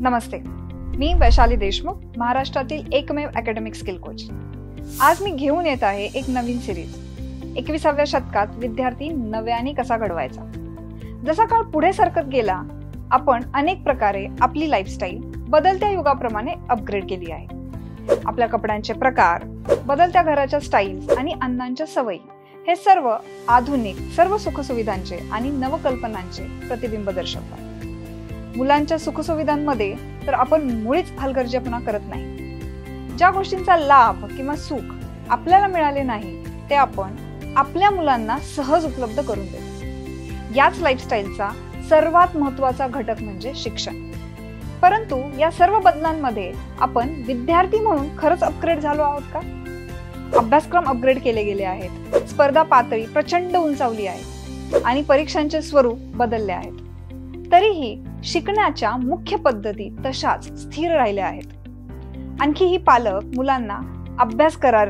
नमस्ते, मी वैशाली देशमुख, महाराष्ट्रातील एकमेव academic skill coach. आज मी घेऊन येत आहे एक नवीन सिरीज, 21व्या शतकात विद्यार्थी नव्याने कसा घडवायचा. जसा काळ पुढे सरकत गेला, आपण अनेक प्रकारे आपली लाईफस्टाईल बदलत्या युगाप्रमाणे अपग्रेड केली आहे. आपल्या कपड्यांचे प्रकार, बदलत्या घराच्या स्टाईल्स आणि अन्नांच्या सवयी हे सर्व आधुनिक सर्व सुखसुविधांचे आणि नवकल्पनांचे प्रतिबिंब दर्शवतात. मुलांच्या सुखसुविधांमध्ये तर आपण मुळीच हलगर्जीपणा करत नाही. ज्या गोष्टींचा लाभ किंवा सुख आपल्याला मिळाले नाही ते आपण आपल्या मुलांना सहज उपलब्ध करून देतो. याच लाईफस्टाईलचा सर्वात महत्त्वाचा घटक म्हणजे शिक्षण. परंतु या सर्व बदलांमध्ये आपण विद्यार्थी म्हणून खरंच अपग्रेड झालो आहोत का? अभ्यासक्रम अपग्रेड केले गेले आहेत, स्पर्धा पातळी प्रचंड उंचावली आहे आणि परीक्षांचे स्वरूप बदलले आहेत. तरीही शिकण्याच्या मुख्य पद्धती तशाच स्थिर राहिल्या आहेत. आणखीही पालक मुलांना अभ्यास करा,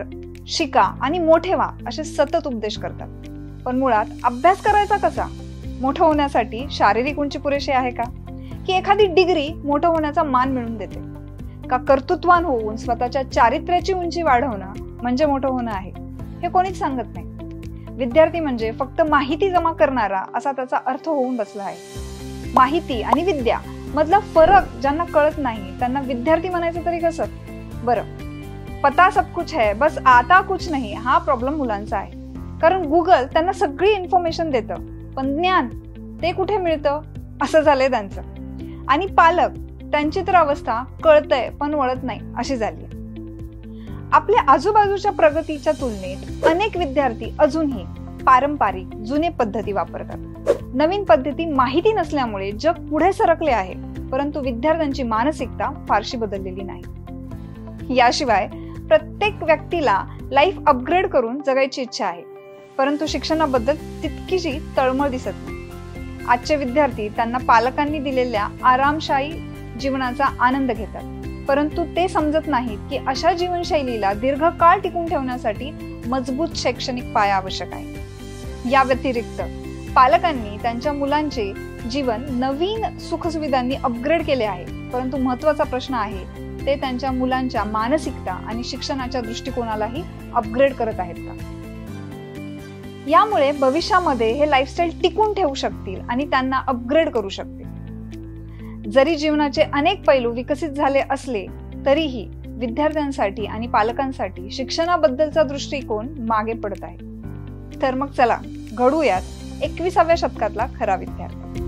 शिका आणि मोठे व्हा असे सतत उपदेश करतात. पण मुळात अभ्यास करायचा कसा? मोठं होण्यासाठी शारीरिक उंची पुरेशी आहे का? की एखादी डिग्री मोठं होण्याचा मान मिळवून देते का? कर्तृत्वान होऊन स्वतःच्या चारित्र्याची उंची वाढवणं म्हणजे मोठं होणं आहे हे कोणीच सांगत नाही. विद्यार्थी म्हणजे फक्त माहिती जमा करणारा असा त्याचा अर्थ होऊन बसला आहे. माहिती आणि विद्या मधला फरक ज्यांना कळत नाही त्यांना विद्यार्थी म्हणायचं तरी कसं? बरं, पता सब कुछ है बस आता कुछ नहीं हा प्रॉब्लेम मुलांचा आहे. कारण गुगल त्यांना सगळी इन्फॉर्मेशन देतं, पण ज्ञान ते कुठे मिळतं असं झालंय त्यांचं. आणि पालक त्यांची तर अवस्था कळतंय पण वळत नाही अशी झाली. आपल्या आजूबाजूच्या प्रगतीच्या तुलनेत अनेक विद्यार्थी अजूनही पारंपरिक जुने पद्धती वापरतात. नवीन पद्धती माहिती नसल्यामुळे जग पुढे सरकले आहे, परंतु विद्यार्थ्यांची मानसिकता फारशी बदललेली नाही. याशिवाय प्रत्येक व्यक्तीला लाईफ अपग्रेड करून जगायची इच्छा आहे, परंतु शिक्षणाबद्दल तितकीशी तळमळ दिसत नाही. आजचे विद्यार्थी त्यांना पालकांनी दिलेल्या आरामशाही जीवनाचा आनंद घेतात, परंतु ते समजत नाहीत की अशा जीवनशैलीला दीर्घकाळ टिकून ठेवण्यासाठी मजबूत शैक्षणिक पाया आवश्यक आहे. या व्यतिरिक्त पालकांनी त्यांच्या मुलांचे जीवन नवीन सुखसुविधांनी अपग्रेड केले आहे, परंतु महत्त्वाचा प्रश्न आहे ते त्यांच्या मुलांच्या मानसिकता आणि शिक्षणाच्या दृष्टिकोनालाही अपग्रेड करत आहेत का? यामुळे भविष्यामध्ये हे लाईफस्टाईल टिकून ठेवू शकतील आणि त्यांना अपग्रेड करू शकतील. जरी जीवनाचे अनेक पैलू विकसित झाले असले तरीही विद्यार्थ्यांसाठी आणि पालकांसाठी शिक्षणाबद्दलचा दृष्टिकोन मागे पडत आहे. तर मग चला घडूयात 21व्या शतकातला खरा विद्यार्थी.